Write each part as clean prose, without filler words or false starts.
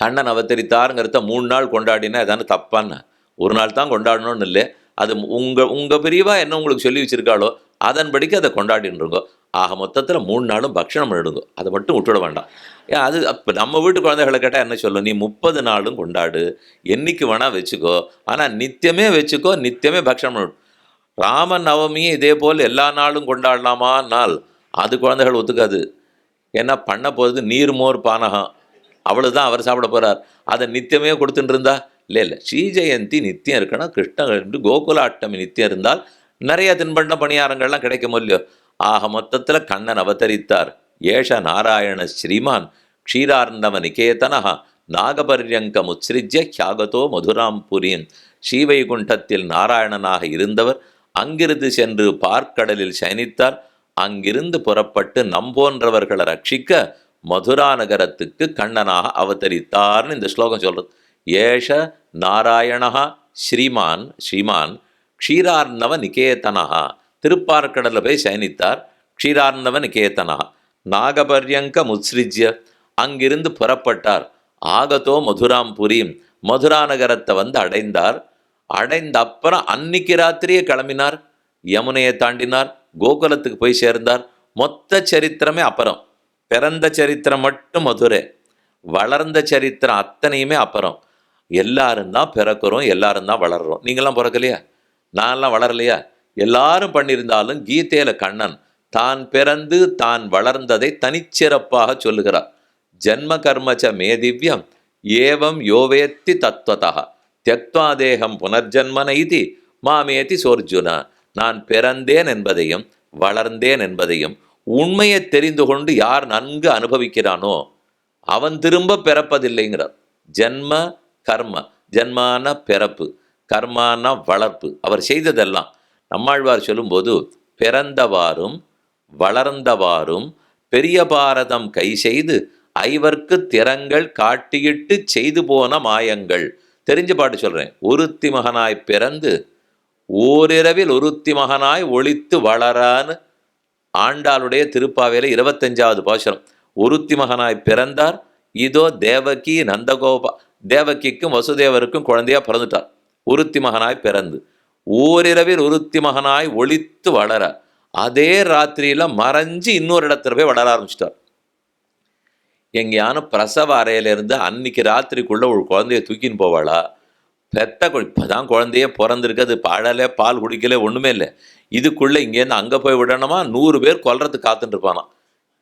கண்ணன் அவதரித்தாருங்கிறத 3 நாள் கொண்டாடினா எதானு தப்பான்னு? ஒரு நாள் தான் கொண்டாடணும்னு இல்லை. அது உங்க பெரியவா என்ன உங்களுக்கு சொல்லி வச்சிருக்காளோ அதன்படிக்கு அதை கொண்டாடின்றுங்கோ. ஆக மொத்தத்தில் 3 நாளும் பக்ஷணம் பண்ணிடுங்க. அதை மட்டும் விட்டுவிட வேண்டாம். ஏன் அது அப்போ நம்ம வீட்டு குழந்தைகளை கேட்டால் என்ன சொல்லும்? நீ 30 நாளும் கொண்டாடு, என்னைக்கு வேணா வச்சுக்கோ, ஆனால் நித்தியமே வச்சுக்கோ, நித்தியமே பக்ஷணம் பண்ணிடும். ராம நவமியும் இதே போல் எல்லா நாளும் கொண்டாடலாமா நாள்? அது குழந்தைகள் ஒத்துக்காது. ஏன்னா பண்ண போகிறது நீர்மோர் பானகம், அவ்வளவுதான் அவர் சாப்பிட போறார். அதை நித்தியமே கொடுத்துட்டு இருந்தா இல்லை இல்லை. ஸ்ரீ ஜெயந்தி நித்தியம் இருக்கணும், கிருஷ்ண கோகுலாஷ்டமி நித்தியம் இருந்தால் நிறைய தின்பண்ட பணியாரங்கள்லாம் கிடைக்கும் இல்லையோ. ஆக மொத்தத்தில் கண்ணன் அவதரித்தார். ஏஷ நாராயண ஸ்ரீமான் க்ஷீரார்ணவ நிகேதனஹா நாகபர்யங்கம் உத்ஸ்ரிஜ்ய ஹியாகதோ மதுராம் புரின். ஸ்ரீவைகுண்டத்தில் நாராயணனாக இருந்தவர் அங்கிருந்து சென்று பார்க்கடலில் சயனித்தார். அங்கிருந்து புறப்பட்டு நம்போன்றவர்களை ரட்சிக்க மதுரா நகரத்துக்கு கண்ணனாக அவதரித்தார்னு இந்த ஸ்லோகம் சொல்றது. ஏஷ நாராயணா ஸ்ரீமான் ஸ்ரீமான் க்ஷீரார்ணவ நிகேதனஹா, திருப்பார்க்கடலில் போய் சயனித்தார். க்ஷீரார்ணவ நிகேதனஹா நாகபர்யங்க முத்ஸ்ரிஜ்ய, அங்கிருந்து புறப்பட்டார். ஆகதோ மதுராம் புரியும், மதுரா நகரத்தை வந்து அடைந்தார். அடைந்த அப்புறம் அன்னைக்கு ராத்திரியே கிளம்பினார், யமுனையை தாண்டினார், கோகுலத்துக்கு போய் சேர்ந்தார். மொத்த சரித்திரமே அப்புறம். பிறந்த சரித்திரம் மட்டும் மதுரை, வளர்ந்த சரித்திரம் அத்தனையுமே அப்புறம். எல்லாரும் தான் பிறக்கிறோம், எல்லாரும் தான் வளர்றோம். நீங்களாம் பிறக்கலையா? நான்லாம் வளரலையா? எல்லாரும் பண்ணியிருந்தாலும் கீதையில கண்ணன் தான் பிறந்து தான் வளர்ந்ததை தனிச்சிறப்பாக சொல்லுகிறார். ஜன்ம கர்மச்ச மே திவ்யம் ஏவம் யோவேத்தி தத்வதா தியக்த்வா தேகம் புனர்ஜன்மன இதி மாமேதி சோர்ஜுனா. நான் பிறந்தேன் என்பதையும் வளர்ந்தேன் என்பதையும் உண்மையை தெரிந்து கொண்டு யார் நன்கு அனுபவிக்கிறானோ அவன் திரும்ப பிறப்பதில்லைங்கிறார். ஜன்ம கர்ம, ஜன்மான பிறப்பு, கர்மான வளர்ப்பு, அவர் செய்ததெல்லாம். நம்மாழ்வார் சொல்லும்போது பிறந்தவாறும் வளர்ந்தவாறும் பெரிய பாரதம் கை செய்து ஐவர்க்கு திறங்கள் காட்டியிட்டு செய்து போன மாயங்கள். தெரிஞ்ச பாட்டு சொல்றேன். ஒருத்தி மகனாய் பிறந்து ஓரிரவில் ஒருத்தி மகனாய் ஒளித்து வளரான்னு ஆண்டாளுடைய திருப்பாவையில 25வது பாசுரம். ஒருத்தி மகனாய் பிறந்தார், இதோ தேவகி நந்தகோபா, தேவகிக்கும் வசுதேவருக்கும் குழந்தையா பிறந்துட்டார். ஒருத்தி மகனாய் பிறந்து ஓரிரவில் ஒருத்தி மகனாய் ஒளித்து வளர, அதே ராத்திரியில மறைஞ்சு இன்னொரு இடத்துல போய் வளர ஆரம்பிச்சிட்டார். எங்கேயான பிரசவ அறையிலிருந்து அன்னைக்கு ராத்திரிக்குள்ள ஒரு குழந்தைய தூக்கின்னு போவாளா? பெத்த இப்போதான் குழந்தைய பிறந்திருக்கு, அது பாடலை பால் குடிக்கல, ஒன்றுமே இல்லை. இதுக்குள்ளே இங்கேருந்து அங்கே போய் விடணுமா? 100 பேர் கொல்றதுக்கு காத்துட்டு இருப்பானா.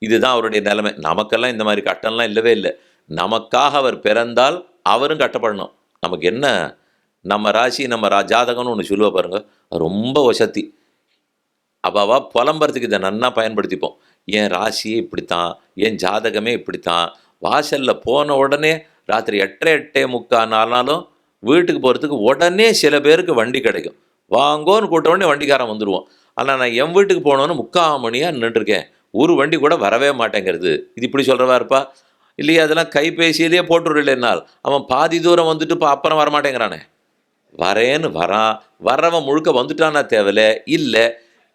இதுதான் அவருடைய நிலைமை. நமக்கெல்லாம் இந்த மாதிரி கட்டம்லாம் இல்லவே இல்லை. நமக்காக அவர் பிறந்தால் அவரும் கட்டப்படணும். நமக்கு என்ன, நம்ம ராசி நம்ம ஜாதகம்னு ஒன்று சொல்லுவா பாருங்க, ரொம்ப வசதி. அப்பாவா புலம்புறதுக்கு இதை நன்னா பயன்படுத்திப்போம். என் ராசியே இப்படித்தான், என் ஜாதகமே இப்படித்தான். வாசலில் போன உடனே ராத்திரி 8:30 ஆனாலும் வீட்டுக்கு போகிறதுக்கு உடனே சில பேருக்கு வண்டி கிடைக்கும். வாங்கோன்னு கூட்ட உடனே வண்டிக்காரன் வந்துடுவோம். ஆனால் நான் என் வீட்டுக்கு போனோன்னு 3/4 மணியாக நின்றுருக்கேன், ஒரு வண்டி கூட வரவே மாட்டேங்கிறது. இது இப்படி சொல்கிறவா இருப்பா இல்லையா? அதெல்லாம் கைபேசியிலே போட்டுவிடலைன்னால் அவன் பாதி தூரம் வந்துட்டு இப்போ அப்புறம் வரமாட்டேங்கிறானே. வரேன்னு வரான், வர்றவன் முழுக்க வந்துட்டானா தேவையில்லை இல்லை.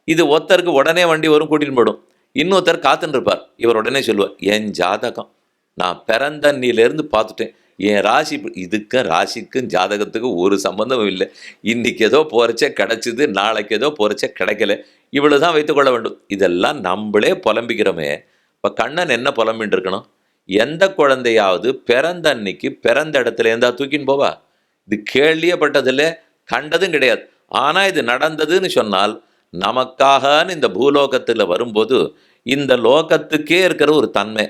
இது ஒருத்தருக்கு உடனே வண்டி வரும், கூட்டின்னு போயிடும். இன்னொருத்தர் காத்துன்னு இருப்பார். இவர் உடனே சொல்லுவார், என் ஜாதகம் நான் பிறந்தன்னிலேருந்து பார்த்துட்டேன், என் ராசி இதுக்கும் ராசிக்கும் ஜாதகத்துக்கும் ஒரு சம்பந்தமும் இல்லை. இன்னைக்கு ஏதோ போகிறச்சே கிடச்சிது, நாளைக்கு ஏதோ போகிறச்சே கிடைக்கல, இவ்வளோ தான் வைத்துக்கொள்ள வேண்டும். இதெல்லாம் நம்மளே புலம்பிக்கிறோமே. இப்போ கண்ணன் என்ன புலம்பின்னு இருக்கணும்? எந்த குழந்தையாவது பிறந்த அன்னைக்கு பிறந்த இடத்துல இருந்தா தூக்கின்னு போவா? இது கேள்வியப்பட்டதில்லை, கண்டதும் கிடையாது. ஆனால் இது நடந்ததுன்னு சொன்னால் நமக்காகன்னு இந்த பூலோகத்தில் வரும்போது இந்த லோகத்துக்கே இருக்கிற ஒரு தன்மை,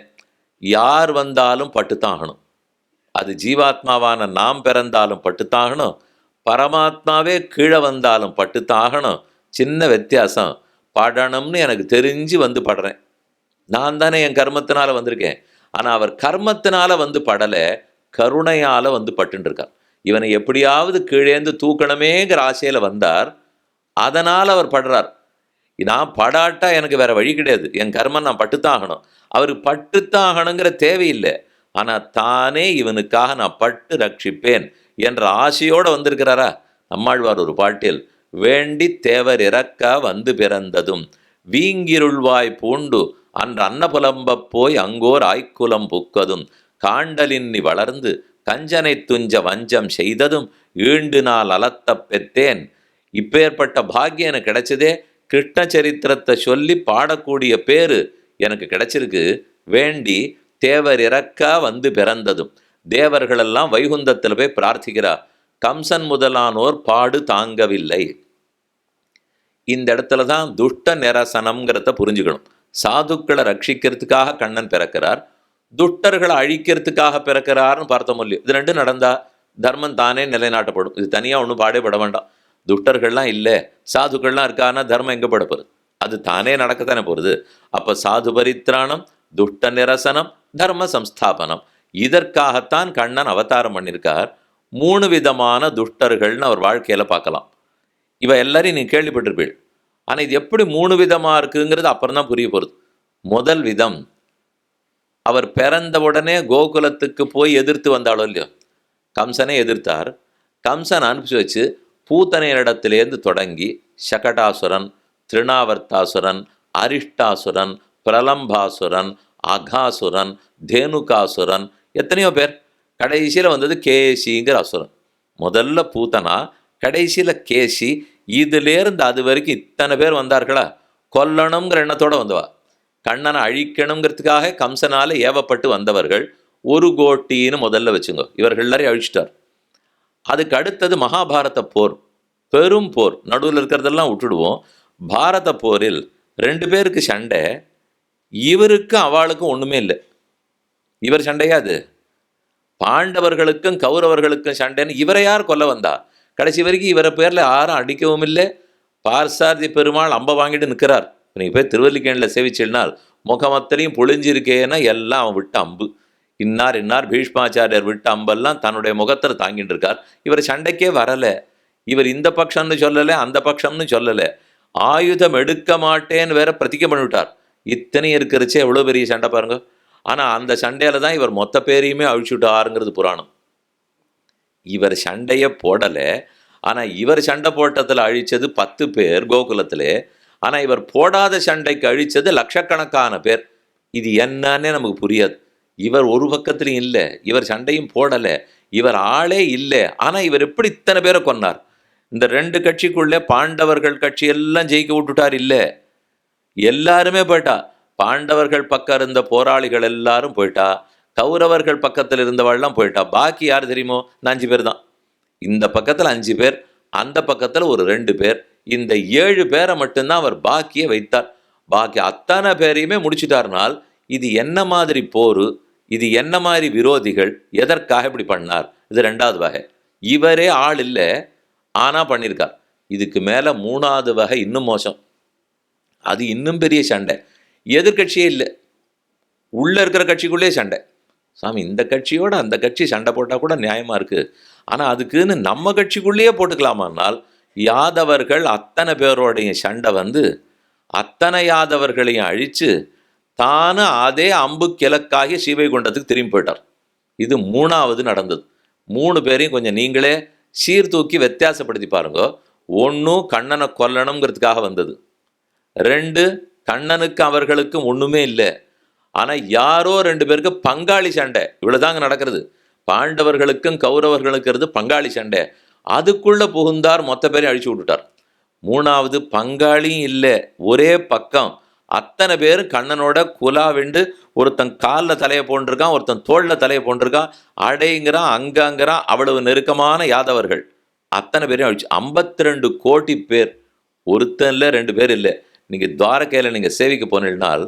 யார் வந்தாலும் பட்டுத்தாகணும். அது ஜீவாத்மாவான நாம் பிறந்தாலும் பட்டுத்தாகணும், பரமாத்மாவே கீழே வந்தாலும் பட்டுத்தாகணும். சின்ன வித்தியாசம், படணும்னு எனக்கு தெரிஞ்சு வந்து படுறேன். நான் தானே என் கர்மத்தினால வந்திருக்கேன். ஆனால் அவர் கர்மத்தினால வந்து படலை, கருணையால் வந்து பட்டுருக்கார். இவனை எப்படியாவது கீழேந்து தூக்கணுமேங்கிற ஆசையில் வந்தார், அதனால் அவர் படுறார். நான் படாட்டா எனக்கு வேற வழி கிடையாது, என் கர்மம் நான் பட்டுத்தாகணும். அவருக்கு பட்டுத்தாகணுங்கிற தேவையில்லை. ஆனால் தானே இவனுக்காக நான் பட்டு ரட்சிப்பேன் என்ற ஆசையோடு வந்திருக்கிறாரா? நம்மாழ்வார் ஒரு பாட்டில், வேண்டி தேவர் இறக்க வந்து பிறந்ததும் வீங்கிருள்வாய் பூண்டு அன்று அன்னபுலம்ப போய் அங்கோர் ஆய்க்குலம் புக்கதும் காண்டலின்னி வளர்ந்து கஞ்சனை துஞ்ச வஞ்சம் செய்ததும் ஈண்டு நாள் அலத்த பெற்றேன். இப்பேற்பட்ட பாக்கியம் எனக்கு கிடைச்சதே, கிருஷ்ண சரித்திரத்தை சொல்லி பாடக்கூடிய பேரு எனக்கு கிடைச்சிருக்கு. வேண்டி தேவர் இறக்கா வந்து பிறந்ததும் தேவர்களெல்லாம் வைகுந்தத்தில் போய் பிரார்த்திக்கிறார். கம்சன் முதலானோர் பாடு தாங்கவில்லை. இந்த இடத்துல தான் துஷ்ட நிரசனம்ங்கிறத புரிஞ்சுக்கணும். சாதுக்களை ரட்சிக்கிறதுக்காக கண்ணன் பிறக்கிறார், துஷ்டர்களை அழிக்கிறதுக்காக பிறக்கிறார்னு பார்த்தோம் இல்லையோ. இது ரெண்டும் நடந்தா தர்மம் தானே நிலைநாட்டப்படும். இது தனியாக ஒன்றும் பாடப்பட வேண்டாம். துஷ்டர்கள்லாம் இல்லை, சாதுக்கள்லாம் இருக்கான்னா தர்மம் எங்கே படப்படுது? அது தானே நடக்கத்தானே போகிறது. அப்போ சாது பரித்ராணம், துஷ்ட நிரசனம், தர்ம சம்ஸ்தாபனம், இதற்காகத்தான் கண்ணன் அவதாரம் பண்ணியிருக்கார். 3 விதமான துஷ்டர்கள்னு அவர் வாழ்க்கையில் பார்க்கலாம். இவ எல்லாரையும் நீங்கள் கேள்விப்பட்டிருப்பீள். ஆனால் இது எப்படி 3 விதமாக இருக்குங்கிறது அப்புறம் தான் புரிய போகிறது. முதல் விதம், அவர் பிறந்த உடனே கோகுலத்துக்கு போய் எதிர்த்து வந்தாலோ இல்லையோ, கம்சனை எதிர்த்தார். கம்சன் அனுப்பிச்சு வச்சு பூத்தனையிடத்திலேருந்து தொடங்கி சகடாசுரன், திருணாவர்த்தாசுரன், அரிஷ்டாசுரன், பிரலம்பாசுரன், அகாசுரன், தேனுகாசுரன், எத்தனையோ பேர். கடைசியில் வந்தது கேசிங்கிற அசுரன். முதல்ல பூத்தனா, கடைசியில் கேசி. இதுலேருந்து அது வரைக்கும் இத்தனை பேர் வந்தார்களா? கொல்லணுங்கிற எண்ணத்தோடு வந்தவா. கண்ணனை அழிக்கணுங்கிறதுக்காக கம்சனால் ஏவப்பட்டு வந்தவர்கள் 1 கோட்டின்னு முதல்ல வச்சுங்க. இவர்கள் எல்லாரையும் அழிச்சிட்டார். அதுக்கு அடுத்தது மகாபாரத போர், பெரும் போர். நடுவில் இருக்கிறதெல்லாம் விட்டுடுவோம். பாரத போரில் 2 பேருக்கு சண்டை. இவருக்கு அவளுக்கும் ஒன்றுமே இல்லை. இவர் சண்டையாது, பாண்டவர்களுக்கும் கௌரவர்களுக்கும் சண்டைன்னு இவரை யார் கொல்ல வந்தா? கடைசி வரைக்கும் இவரை பேரில் யாரும் அடிக்கவும் இல்லை. பார்சாரதி பெருமாள் அம்பை வாங்கிட்டு நிற்கிறார். நீங்கள் போய் திருவல்லிக்கேணியில் சேவிச்சினால் முகமத்திலையும் பொழிஞ்சிருக்கேன்னா எல்லாம் அவன் விட்ட அம்பு. இன்னார் இன்னார் பீஷ்மாச்சாரியர் விட்ட அம்பெல்லாம் தன்னுடைய முகத்தில் தாங்கிட்டு இருக்கார். இவர் சண்டைக்கே வரலை. இவர் இந்த பட்சம்னு சொல்லலை, அந்த பட்சம்னு சொல்லலை. ஆயுதம் எடுக்க மாட்டேன்னு வேற பிரதிக்க பண்ணிவிட்டார். இத்தனை இருக்கிறச்சே எவ்வளோ பெரிய சண்டை பாருங்க. ஆனால் அந்த சண்டையில் தான் இவர் மொத்த பேரையுமே அழிச்சுட்டாருங்கிறது புராணம். இவர் சண்டையை போடலை. ஆனால் இவர் சண்டை போட்டத்தில் அழித்தது 10 பேர் கோகுலத்தில். ஆனால் இவர் போடாத சண்டைக்கு அழித்தது லட்சக்கணக்கான பேர். இது என்னன்னே நமக்கு புரியாது. இவர் ஒரு பக்கத்துலையும் இல்லை, இவர் சண்டையும் போடலை, இவர் ஆளே இல்லை. ஆனால் இவர் எப்படி இத்தனை பேரை கொன்னார்? இந்த 2 கட்சிக்குள்ளே பாண்டவர்கள் கட்சி எல்லாம் ஜெயிக்க விட்டுட்டார். இல்லை, எல்லாருமே போயிட்டா. பாண்டவர்கள் பக்கம் இருந்த போராளிகள் எல்லாரும் போயிட்டா, கௌரவர்கள் பக்கத்தில் இருந்தவாள்லாம் போயிட்டா. பாக்கி யார் தெரியுமோ? 5 பேர் தான். இந்த பக்கத்தில் 5 பேர், அந்த பக்கத்தில் ஒரு 2 பேர். இந்த 7 பேரை மட்டும்தான் அவர் பாக்கியை வைத்தார். பாக்கி அத்தனை பேரையுமே முடிச்சுட்டார்னால் இது என்ன மாதிரி போரு? இது என்ன மாதிரி விரோதிகள்? எதற்காக இப்படி பண்ணார்? இது 2வது வகை. இவரே ஆள் இல்லை, ஆனால் பண்ணியிருக்கார். இதுக்கு மேலே 3வது வகை இன்னும் மோசம். அது இன்னும் பெரிய சண்டை. எதிர்கட்சியே இல்லை, உள்ளே இருக்கிற கட்சிக்குள்ளே சண்டை. சாமி, இந்த கட்சியோட அந்த கட்சி சண்டை போட்டால் கூட நியாயமாக இருக்குது. ஆனால் அதுக்குன்னு நம்ம கட்சிக்குள்ளேயே போட்டுக்கலாமானால் யாதவர்கள் அத்தனை பேரோடைய சண்டை வந்து அத்தனை யாதவர்களையும் அழித்து தானும் அதே அம்பு கிழக்காகி ஸ்ரீவைகுண்டத்துக்கு திரும்பி போயிட்டார். இது 3வது நடந்தது. 3 பேரையும் கொஞ்சம் நீங்களே சீர்தூக்கி வித்தியாசப்படுத்தி பாருங்க. 1 கண்ணனை கொல்லணுங்கிறதுக்காக வந்தது. 2 கண்ணனுக்கு அவர்களுக்கும் ஒன்றுமே இல்லை. ஆனால் யாரோ 2 பேருக்கு பங்காளி சண்டை. இவ்வளோதாங்க நடக்கிறது. பாண்டவர்களுக்கும் கௌரவர்களுக்கு இருந்து பங்காளி சண்டை. அதுக்குள்ளே புகுந்தார், மொத்த பேரையும் அழிச்சு விட்டுட்டார். 3வது பங்காளியும் இல்லை, ஒரே பக்கம் அத்தனை பேரும் கண்ணனோட குலாவிண்டு, ஒருத்தன் காலில் தலையை போன்றிருக்கான், ஒருத்தன் தோளில் தலையை போன்றிருக்கான், அடைங்கிறான், அங்கங்கிறான். அவ்வளவு நெருக்கமான யாதவர்கள் அத்தனை பேரையும் அழிச்சு 52 கோடி பேர். ஒருத்தன் இல்லை, 2 பேர் இல்லை. நீங்கள் துவாரகையில் நீங்கள் சேவிக்க போனீங்கன்னால்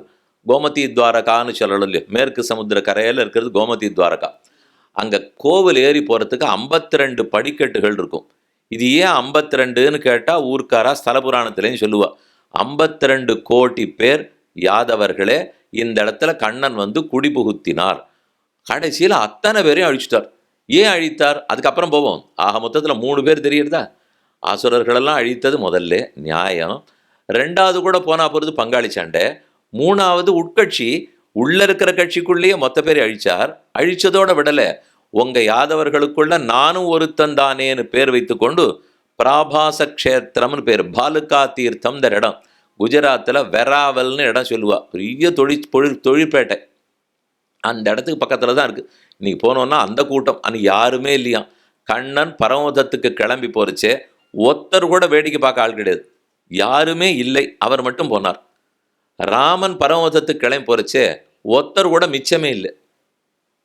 கோமதி துவாரகான்னு சொல்லணும் இல்லையோ, மேற்கு சமுத்திர கரையில் இருக்கிறது கோமதி துவாரகா. அங்கே கோவில் ஏறி போகிறதுக்கு 52 படிக்கட்டுகள் இருக்கும். இது ஏன் 52ன்னு கேட்டால் ஊர்க்காரா ஸ்தல புராணத்துலேயும் சொல்லுவா. 52 கோடி பேர் யாதவர்களே இந்த இடத்துல கண்ணன் வந்து குடிபுகுத்தினார். கடைசியில் அத்தனை பேரையும் அழிச்சிட்டார். ஏன் அழித்தார்? அதுக்கப்புறம் போவோம். ஆக மொத்தத்தில் 3 பேர் தெரியுறதா? அசுரர்களெல்லாம் அழித்தது முதல்ல நியாயம். 2வது கூட போனால் போகிறது பங்காளி சண்டை. 3வது உட்கட்சி, உள்ள இருக்கிற கட்சிக்குள்ளேயே மொத்த பேரை அழிச்சார். அழிச்சதோட விடலை, உங்கள் யாதவர்களுக்குள்ள நானும் ஒருத்தன் தானேன்னு பேர் வைத்து கொண்டு பிராபாச க்ஷேத்திரம்னு பேர், பாலுகா தீர்த்தம் இந்த இடம் குஜராத்தில் வெராவல்னு இடம் சொல்லுவா. பெரிய தொழிற்பேட்டை. அந்த இடத்துக்கு பக்கத்தில் தான் இருக்குது. இன்னைக்கு போனோன்னா அந்த கூட்டம் அன்னைக்கு யாருமே இல்லையாம். கண்ணன் பரமதத்துக்கு கிளம்பி போறச்சே ஒருத்தர் கூட வேடிக்கை பார்க்க ஆள் கிடையாது, யாருமே இல்லை, அவர் மட்டும் போனார். ராமன் பரமதத்துக்கு கிளம்பி போறச்சே ஒருத்தர் கூட மிச்சமே இல்லை.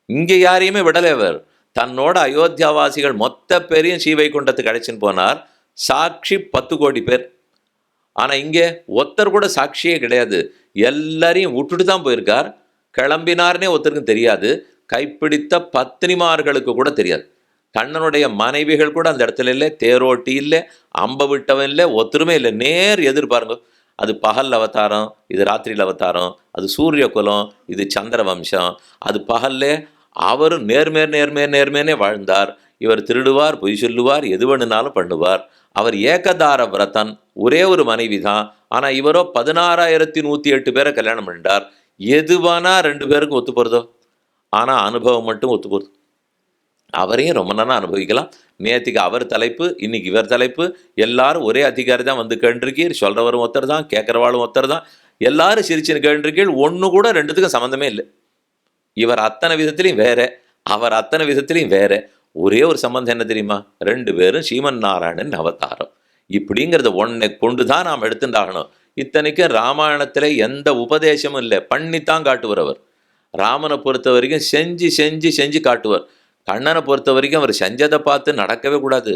இங்கே யாரையுமே விடலை. அவர் தன்னோட அயோத்தியாவாசிகள் மொத்த பேரையும் ஸ்ரீவைகுண்டத்துக்கு அழைச்சின்னு போனார். சாட்சி 10 கோடி பேர். ஆனால் இங்கே ஒருத்தர் கூட சாட்சியே கிடையாது. எல்லாரையும் விட்டுட்டு தான் போயிருக்கார். கிளம்பினார்னே ஒருத்தருக்கும் தெரியாது. கைப்பிடித்த பத்தினிமார்களுக்கு கூட தெரியாது. கண்ணனுடைய மனைவிகள் கூட அந்த இடத்துல இல்லை. தேரோட்டி இல்லை, அம்ப விட்டவன் இல்லை, ஒத்துருமே இல்லை. நேர் எதிர்பாருங்க. அது பகல் அவதாரம், இது ராத்திரியில் அவதாரம். அது சூரிய குலம், இது சந்திர வம்சம். அது பகல்லே அவரும் நேர்மேனே வாழ்ந்தார். இவர் திருடுவார், பொய் சொல்லுவார், எது வேணுனாலும் பண்ணுவார். அவர் ஏகதார விரதன், ஒரே ஒரு மனைவி தான். ஆனால் இவரோ 16,108 பேரை கல்யாணம் பண்ணிட்டார். எதுவானா 2 பேருக்கும் ஒத்து போகிறதோ, ஆனால் அனுபவம் மட்டும் ஒத்து போகிறது. அவரையும் ரொம்ப நேரம் அனுபவிக்கலாம். நேற்றுக்கு அவர் தலைப்பு, இன்னைக்கு இவர் தலைப்பு. எல்லாரும் ஒரே அதிகாரி தான் வந்து கேண்டிருக்கீர். சொல்கிறவரும் ஒருத்தர் தான், கேட்குறவாளும் ஒருத்தர் தான். எல்லாரும் சிரிச்சுன்னு கேண்டிருக்கீள். ஒன்று கூட ரெண்டுத்துக்கும் சம்மந்தமே இல்லை. இவர் அத்தனை விதத்துலையும் வேற, அவர் அத்தனை விதத்துலையும் வேற. ஒரே ஒரு சம்பந்தம் என்ன தெரியுமா? 2 பேரும் ஸ்ரீமன் நாராயணன் அவதாரம். இப்படிங்கிறத ஒன்றை கொண்டு தான் நாம் எடுத்துட்டாகணும். இத்தனைக்கும் ராமாயணத்தில் எந்த உபதேசமும் இல்லை, பண்ணித்தான் காட்டுவர் அவர். ராமனை பொறுத்த வரைக்கும் செஞ்சு காட்டுவார். கண்ணனை பொறுத்த வரைக்கும் அவர் செஞ்சதை பார்த்து நடக்கவே கூடாது,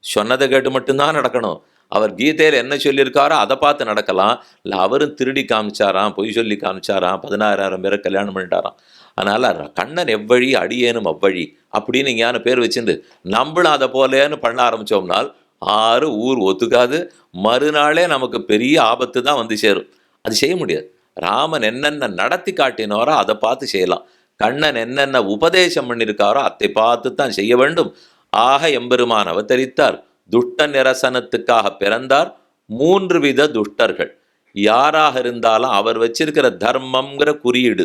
சொன்னதை கேட்டு மட்டும்தான் நடக்கணும். அவர் கீதையில் என்ன சொல்லியிருக்காரோ அதை பார்த்து நடக்கலாம். இல்லை அவரும் திருடி காமிச்சாராம், பொய் சொல்லி காமிச்சாராம், 16,000 பேரை கல்யாணம் பண்ணிட்டாராம். அதனால் கண்ணன் எவ்வழி அடியேனும் அவ்வழி அப்படின்னு ஞான பேர் வச்சுட்டு நம்மளும் அதை போலேன்னு பண்ண ஆரம்பித்தோம்னால் 6 ஊர் ஒத்துக்காது. மறுநாளே நமக்கு பெரிய ஆபத்து தான் வந்து சேரும். அது செய்ய முடியாது. ராமன் என்னென்ன நடத்தி காட்டினாரோ அதை பார்த்து செய்யலாம். கண்ணன் என்னென்ன உபதேசம் பண்ணியிருக்காரோ அதை பார்த்து தான் செய்ய வேண்டும். ஆக எம்பெருமான் அவதரித்தார். துஷ்ட நிரசனத்துக்காக பிறந்தார். 3 வித துஷ்டர்கள் யாராக இருந்தாலும் அவர் வச்சிருக்கிற தர்மம்ங்கிற குறியீடு,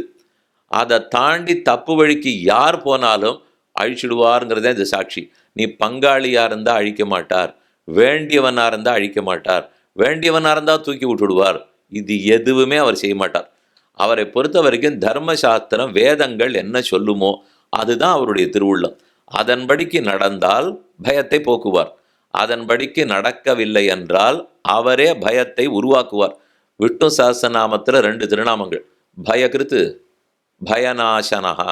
அதை தாண்டி தப்பு வழிக்கு யார் போனாலும் அழிச்சிடுவாருங்கிறதே இந்த சாட்சி. நீ பங்காளியா இருந்தா அழிக்க மாட்டார், வேண்டியவனா இருந்தா அழிக்க மாட்டார், வேண்டியவனா இருந்தா தூக்கி விட்டுடுவார். இது எதுவுமே அவர் செய்ய மாட்டார். அவரை பொறுத்த வரைக்கும் தர்மசாஸ்திரம் வேதங்கள் என்ன சொல்லுமோ அதுதான் அவருடைய திருவுள்ளம். அதன்படிக்கு நடந்தால் பயத்தை போக்குவார். அதன்படிக்கு நடக்கவில்லை என்றால் அவரே பயத்தை உருவாக்குவார். விஷ்ணு சஹஸ்ரநாமத்தில் 2 திருநாமங்கள், பயகிருத்து பயநாசனஹா.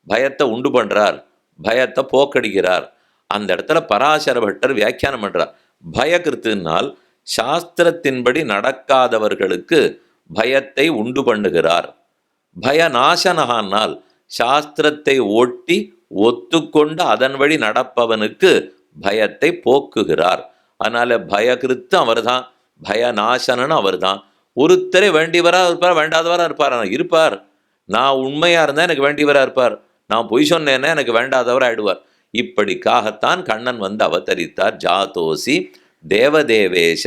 பயத்தை உண்டு பண்றார், பயத்தை போக்கடிக்கிறார். அந்த இடத்துல பராசர பட்டர் வியாக்கியானம் பண்றார். பயகிருத்துனால் சாஸ்திரத்தின்படி நடக்காதவர்களுக்கு பயத்தை உண்டு பண்ணுகிறார். பயநாசனஹானால் சாஸ்திரத்தை ஒட்டி ஒத்துக்கொண்டு அதன் வழி நடப்பவனுக்கு பயத்தை போக்குகிறார். அதனால பயகிருத்து அவர் தான், பயநாசனன்னு அவர் தான். ஒருத்தரே வேண்டியவராக இருப்பார், வேண்டாதவராக இருப்பார். இருப்பார். நான் உண்மையா இருந்தால் எனக்கு வேண்டியவராக இருப்பார், நான் பொய் சொன்னேன்னா எனக்கு வேண்டாதவர் ஆயிடுவார். இப்படிக்காகத்தான் கண்ணன் வந்து அவதரித்தார். ஜாதோசி தேவதேவேஷ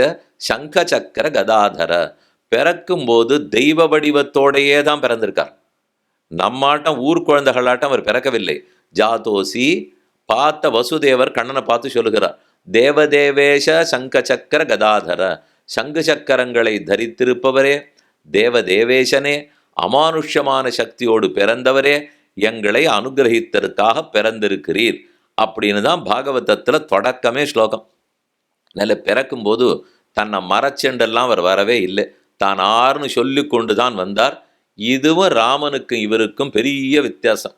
சங்க சக்கர கதாதர. பிறக்கும்போது தெய்வ வடிவத்தோடையே தான் பிறந்திருக்கார். நம்மாட்டம் ஊர் குழந்தைகளாட்டம் அவர் பிறக்கவில்லை. ஜாதோசி பார்த்த வசுதேவர் கண்ணனை பார்த்து சொல்லுகிறார், தேவதேவேஷ சங்க சக்கர கதாதர. சங்கு சக்கரங்களை தரித்திருப்பவரே, தேவதேவேஷனே, அமானுஷ்யமான சக்தியோடு பிறந்தவரே, எங்களை அனுகிரகித்ததற்காக பிறந்திருக்கிறீர் அப்படின்னு தான் பாகவதத்தில் தொடக்கமே ஸ்லோகம். நல்ல பிறக்கும்போது தன்னை மரச்செண்டெல்லாம் அவர் வரவே இல்லை, தான் ஆறுன்னு சொல்லி கொண்டு தான் வந்தார். இதுவும் ராமனுக்கும் இவருக்கும் பெரிய வித்தியாசம்.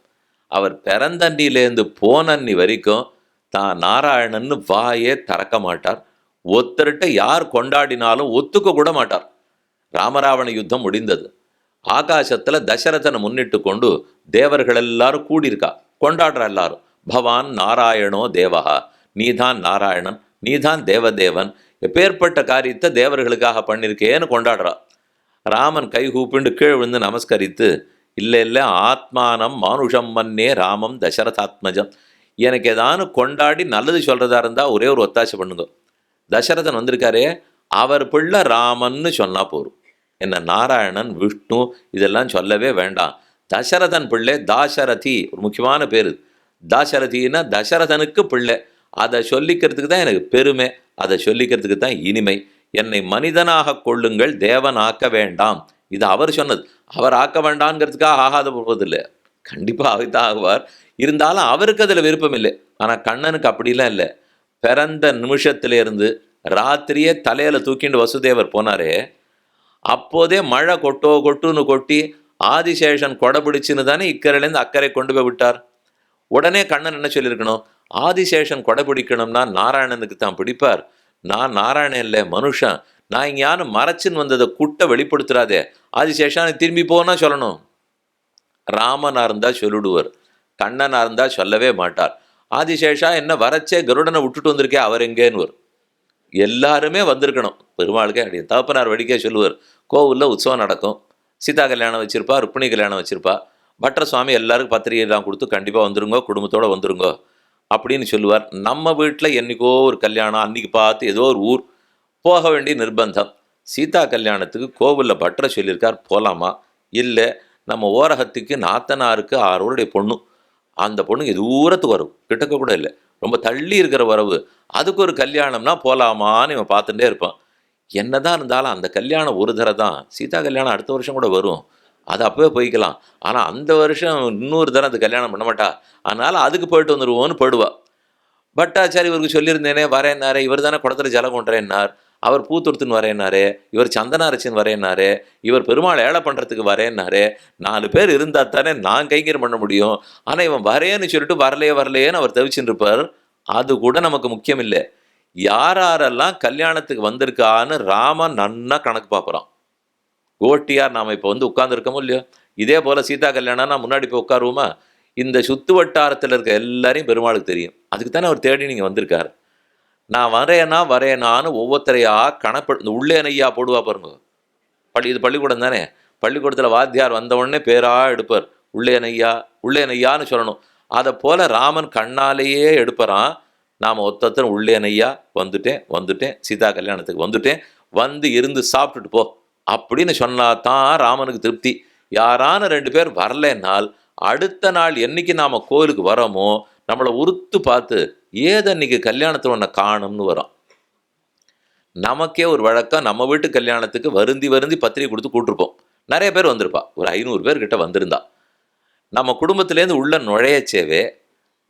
அவர் பிறந்தன்னிலேருந்து போனன்னி வரைக்கும் தான் நாராயணன்னு வாயே திறக்க மாட்டார். ஒருத்தர்கிட்ட யார் கொண்டாடினாலும் ஒத்துக்க கூட மாட்டார். ராமராவண யுத்தம் முடிந்தது. ஆகாசத்தில் தசரதனை முன்னிட்டு கொண்டு தேவர்கள் எல்லாரும் கூடியிருக்கா, கொண்டாடுற எல்லாரும். பவான் நாராயணோ தேவகா, நீதான் நாராயணன், நீதான் தேவதேவன், எப்பேற்பட்ட காரியத்தை தேவர்களுக்காக பண்ணியிருக்கேன்னு கொண்டாடுறா. ராமன் கை கூப்பிண்டு கீழ் விழுந்து நமஸ்கரித்து, இல்லை ஆத்மானம் மானுஷம் மன்னே ராமம் தசரதாத்மஜம். எனக்கு ஏதானு கொண்டாடி நல்லது சொல்கிறதா இருந்தால் ஒரே ஒரு ஒத்தாசை பண்ணுங்க. தசரதன் வந்திருக்காரே, அவர் பிள்ளை ராமன்னு சொன்னால் போரும். என்ன நாராயணன் விஷ்ணு இதெல்லாம் சொல்லவே வேண்டாம். தசரதன் பிள்ளை தாசரதி, ஒரு முக்கியமான பேர். தாசரதினா தசரதனுக்கு பிள்ளை. அதை சொல்லிக்கிறதுக்கு தான் எனக்கு பெருமை, அதை சொல்லிக்கிறதுக்கு தான் இனிமை. என்னை மனிதனாக கொள்ளுங்கள், தேவனாக்க வேண்டாம் இது அவர் சொன்னது. அவர் ஆக்க வேண்டாங்கிறதுக்காக ஆகாத போவதில்லை, கண்டிப்பாக ஆகித்தான் ஆகுவார். இருந்தாலும் அவருக்கு அதில் விருப்பம் இல்லை. ஆனால் கண்ணனுக்கு அப்படிலாம் இல்லை. பிறந்த நிமிஷத்திலேருந்து ராத்திரியே தலையில் தூக்கிண்டு வசுதேவர் போனாரே, அப்போதே மழை கொட்டோ கொட்டுன்னு கொட்டி ஆதிசேஷன் கொடை பிடிச்சுன்னு தானே இக்கரையிலேருந்து அக்கறை கொண்டு போய் விட்டார். உடனே கண்ணன் என்ன சொல்லியிருக்கணும், ஆதிசேஷன் கொடை பிடிக்கணும்னா நாராயணனுக்கு தான் பிடிப்பார், நான் நாராயணன் இல்லை மனுஷன், நான் இங்கே யாரும் மறைச்சின்னு வந்ததை குட்டை வெளிப்படுத்துறாதே, ஆதிசேஷானை திரும்பி போனா சொல்லணும். ராமனா இருந்தால் சொல்லிடுவார், கண்ணனா இருந்தால் சொல்லவே மாட்டார். ஆதிசேஷா என்ன வரச்சே கருடனை விட்டுட்டு வந்திருக்கே, அவர் எங்கேன்னு வரும். எல்லாருமே வந்திருக்கணும். பெருமாளுக்கே அப்படி தகப்பனார் வடிக்கே சொல்லுவார், கோவிலில் உற்சவம் நடக்கும், சீதா கல்யாணம் வச்சிருப்பா, ருக்மிணி கல்யாணம் வச்சிருப்பா, பட்டர் சுவாமி எல்லாருக்கும் பத்திரிகைலாம் கொடுத்து கண்டிப்பாக வந்துருங்கோ, குடும்பத்தோடு வந்துருங்கோ அப்படின்னு சொல்லுவார். நம்ம வீட்டில் என்றைக்கோ ஒரு கல்யாணம், அன்றைக்கி பார்த்து ஏதோ ஒரு ஊர் போக வேண்டிய நிர்பந்தம். சீதா கல்யாணத்துக்கு கோவிலில் பட்டரை சொல்லியிருக்கார், போகலாமா? இல்லை, நம்ம ஓரகத்துக்கு நாத்தனாருக்கு ஆரோடைய பொண்ணு, அந்த பொண்ணுக்கு தூரத்துக்கு வரும், கிட்டக்க கூட இல்லை, ரொம்ப தள்ளி இருக்கிற வரவு, அதுக்கு ஒரு கல்யாணம்னா போகலாமான்னு இவன் பார்த்துட்டே இருப்பான். என்னதான் இருந்தாலும் அந்த கல்யாணம் ஒரு தடவை தான், சீதா கல்யாணம் அடுத்த வருஷம் கூட வரும், அது அப்போவே போய்க்கலாம். ஆனால் அந்த வருஷம் இன்னொரு தடவை அந்த கல்யாணம் பண்ண மாட்டா, அதனால் அதுக்கு போயிட்டு வந்துடுவோன்னு போயிடுவா. பட்டாச்சாரி இவருக்கு சொல்லியிருந்தேனே வரேன்னாரே, இவர் தானே குடத்துல ஜலம் கொண்டுறேன்னார், அவர் பூத்துருத்துன்னு வரேன்னாரு, இவர் சந்தனாரச்சின்னு வரேன்னாரு, இவர் பெருமாள் ஏழை பண்ணுறதுக்கு வரேன்னாரு, 4 பேர் இருந்தால் தானே நான் கைங்கரம் பண்ண முடியும். ஆனால் இவன் வரேன்னு சொல்லிட்டு வரலையேன்னு அவர் தவிச்சுட்டு இருப்பார். அது கூட நமக்கு முக்கியம் இல்லை. யாரெல்லாம் கல்யாணத்துக்கு வந்திருக்கான்னு ராமன் நன்னா கணக்கு பார்க்குறான். கோட்டியார் நாம் இப்போ வந்து உட்காந்துருக்கமோ இல்லையோ, இதே போல் சீதா கல்யாணம்னா முன்னாடி போய் உட்காருவோமா? இந்த சுத்து வட்டாரத்தில் இருக்க எல்லாரையும் பெருமாளுக்கு தெரியும், அதுக்கு தானே அவர் தேடி நீங்கள் வந்திருக்கார். நான் வரேனான்னு ஒவ்வொருத்தரையா இந்த உள்ளேனையா போடுவா பாருங்க. இது பள்ளிக்கூடம் தானே, பள்ளிக்கூடத்தில் வாத்தியார் வந்த உடனே பேராக எடுப்பார், உள்ளேனையான்னு சொல்லணும். அதை போல் ராமன் கண்ணாலேயே எடுப்பறான். நாம் ஒத்தத்தன் உள்ளேனையா வந்துட்டேன் சீதா கல்யாணத்துக்கு வந்துட்டேன், வந்து இருந்து சாப்பிட்டுட்டு போ அப்படின்னு சொன்னா தான் ராமனுக்கு திருப்தி. யாரான 2 பேர் வரலைன்னால் அடுத்த நாள் என்னைக்கு நாம் கோயிலுக்கு வரோமோ நம்மளை உறுத்து பார்த்து ஏது அன்னைக்கு கல்யாணத்தில் ஒன்றை காணும்னு வரும். நமக்கே ஒரு வழக்கம், நம்ம வீட்டு கல்யாணத்துக்கு வருந்தி பத்திரிகை கொடுத்து கூட்டிருப்போம். நிறைய பேர் வந்திருப்பா, ஒரு 500 பேர்கிட்ட வந்திருந்தா. நம்ம குடும்பத்துலேருந்து உள்ள நுழையச்சேவே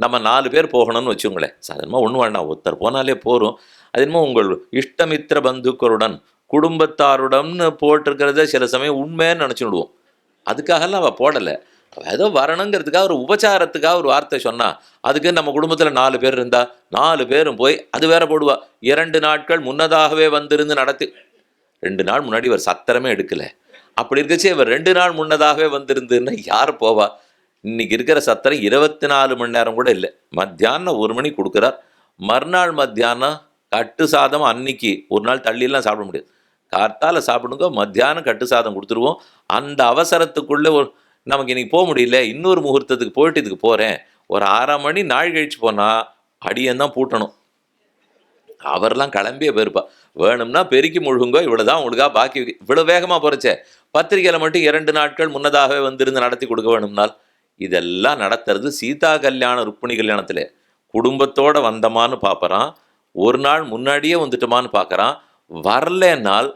நம்ம 4 பேர் போகணும்னு வச்சுங்களேன். சாதாரணமாக ஒன்று வேண்டாம், ஒருத்தர் போனாலே போகிறோம். அது என்னமோ உங்கள் இஷ்டமித்திர பந்துக்களுடன் குடும்பத்தாருடன்னு போட்டிருக்கிறத சில சமயம் உண்மைன்னு நினச்சிடுவோம். அதுக்காகலாம் அவள் போடலை, ஏதோ வரணுங்கிறதுக்காக ஒரு உபச்சாரத்துக்காக ஒரு வார்த்தை சொன்னா, அதுக்கு நம்ம குடும்பத்தில் 4 பேர் இருந்தா 4 பேரும் போய் அது வேற போடுவா. 2 நாட்கள் முன்னதாகவே வந்திருந்து நடத்தி, 2 நாள் முன்னாடி இவர் சத்திரமே எடுக்கல, அப்படி இருக்கச்சு இவர் 2 நாள் முன்னதாகவே வந்திருந்துன்னா யார் போவா? இன்னைக்கு இருக்கிற சத்திரம் 24 மணி நேரம் கூட இல்லை. மத்தியானம் 1 மணி கொடுக்குறார், மறுநாள் மத்தியானம் கட்டு சாதம், அன்னைக்கு ஒரு நாள் தள்ளியெல்லாம் சாப்பிட முடியாது, கார்த்தால சாப்பிடுங்க, மத்தியானம் கட்டு சாதம் கொடுத்துருவோம். அந்த அவசரத்துக்குள்ளே நமக்கு இன்னைக்கு போக முடியல, இன்னொரு முகூர்த்தத்துக்கு போயிட்டு இதுக்கு போகிறேன், ஒரு 1/2 மணி நாள் கழிச்சு போனால் அடியந்தான் பூட்டணும். அவர்லாம் கிளம்பியே போயிருப்பா, வேணும்னா பெருக்கி முழுகுங்க, இவ்வளோதான் உங்களுக்காக பாக்கி, இவ்வளோ வேகமாக போகிறச்சே, பத்திரிகையில் மட்டும் 2 நாட்கள் முன்னதாகவே வந்திருந்து நடத்தி கொடுக்க வேணும்னால். இதெல்லாம் நடத்துறது சீதா கல்யாணம் ருக்மிணி கல்யாணத்தில் குடும்பத்தோடு வந்தமான்னு பார்ப்பறான், ஒரு நாள் முன்னாடியே வந்துட்டோமான்னு பார்க்குறான். வரலன்னால்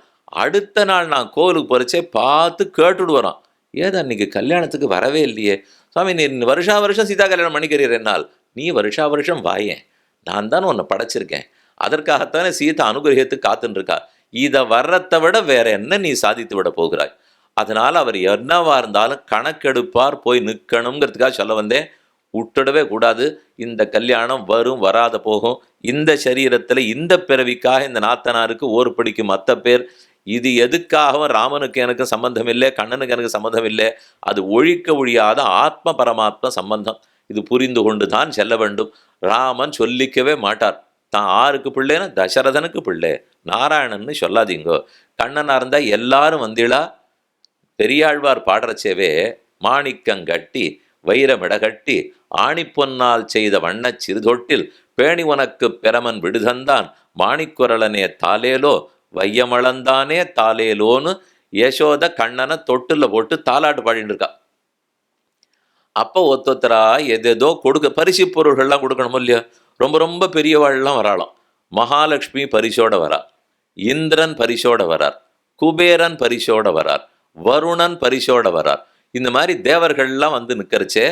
அடுத்த நாள் நான் கோவிலுக்கு போகிறச்சே பார்த்து கேட்டுடு வரான், ஏதா அன்றைக்கி கல்யாணத்துக்கு வரவே இல்லையே சுவாமி, நீ வருஷம் சீதா கல்யாணம் பண்ணிக்கிறீரென்னால் நீ வருஷம் வாயேன், நான் தானே உன்னை படைச்சிருக்கேன், அதற்காகத்தானே சீதா அனுகிரகத்துக்கு காத்துருக்கா, இதை வர்றதை விட வேற என்ன நீ சாதித்து விட போகிறாய்? அதனால் அவர் என்னவா இருந்தாலும் கணக்கெடுப்பார், போய் நிற்கணுங்கிறதுக்காக சொல்ல வந்தேன். விட்டுடவே கூடாது. இந்த கல்யாணம் வரும், வராத போகும். இந்த சரீரத்தில் இந்த பிறவிக்காக இந்த நாத்தனாருக்கு ஓர் படிக்கும் மற்ற பேர், இது எதுக்காகவும் ராமனுக்கு எனக்கு சம்பந்தம் இல்லை, கண்ணனுக்கு எனக்கு சம்பந்தம் இல்லை. அது ஒழியாத ஆத்ம பரமாத்ம சம்பந்தம். இது புரிந்து கொண்டு தான் செல்ல வேண்டும். ராமன் சொல்லிக்கவே மாட்டார், தான் ஆருக்கு பிள்ளைன்னா தசரதனுக்கு பிள்ளை, நாராயணன்னு சொல்லாதீங்கோ. கண்ணனாக இருந்தால் எல்லாரும் வந்திலா. பெரியாழ்வார் பாடுறச்சேவே, மாணிக்கங்கட்டி வைரமிடகட்டி ஆணிப்பொன்னால் செய்த வண்ணச் சிறுதொட்டில் பேணி உனக்கு பெரமன் விடுதந்தான் மாணிக்குரலனே தாலேலோ வையமளந்தானே தாலேலோன்னு யசோத கண்ணனை தொட்டுல போட்டு தாலாட்டு பாடிட்டு இருக்கா. அப்போ ஒத்தொத்தரா எதேதோ பரிசு பொருள்கள்லாம் கொடுக்கணும் இல்லையா? ரொம்ப ரொம்ப பெரியவாள்லாம் வராளாம். மகாலட்சுமி பரிசோட வரா, இந்திரன் பரிசோட வரார், குபேரன் பரிசோட வரார், வருணன் பரிசோட வரார். இந்த மாதிரி தேவர்கள்லாம் வந்து நிற்கிறச்சே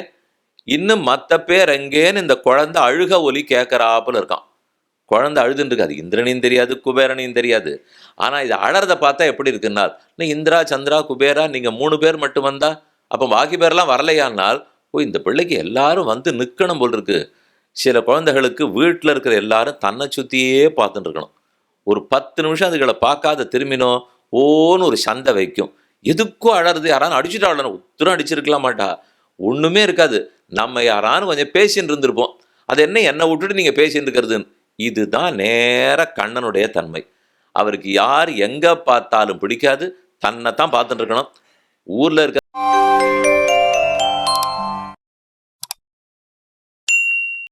இன்னும் மற்ற பேர் எங்கேன்னு இந்த குழந்தை அழுக ஒலி கேட்கறாப்புல இருக்கான். குழந்தை அழுதுன்னு இருக்காது. இந்திரனையும் தெரியாது, குபேரனையும் தெரியாது. ஆனால் இது அழறதை பார்த்தா எப்படி இருக்குன்னால், இந்திரா சந்திரா குபேரா நீங்கள் 3 பேர் மட்டும் வந்தா அப்போ பாக்கி பேர்லாம் வரலையானால், ஓ இந்த பிள்ளைக்கு எல்லாரும் வந்து நிற்கணும் போல் இருக்கு. சில குழந்தைகளுக்கு வீட்டில் இருக்கிற எல்லாரும் தன்னை சுற்றியே பார்த்துட்டு இருக்கணும். ஒரு 10 நிமிஷம் அதுகளை பார்க்காத திரும்பினோ ஓன்னு ஒரு சண்டை வைக்கும். எதுக்கும் அழறது, யாராலும் அடிச்சுட்டா அழணும், உத்தரம் அடிச்சிருக்கலாம் மாட்டா, ஒன்றுமே இருக்காது. நம்ம யாராலும் கொஞ்சம் பேசின்னு இருந்திருப்போம். அது என்ன என்னை விட்டுட்டு நீங்கள் பேசின்னு இருக்கிறதுன்னு. இதுதான் நேர கண்ணனுடைய தன்மை. அவருக்கு யார் எங்கே பார்த்தாலும் பிடிக்காது, தன்னை தான் பார்த்துட்டு இருக்கணும். ஊரில் இருக்க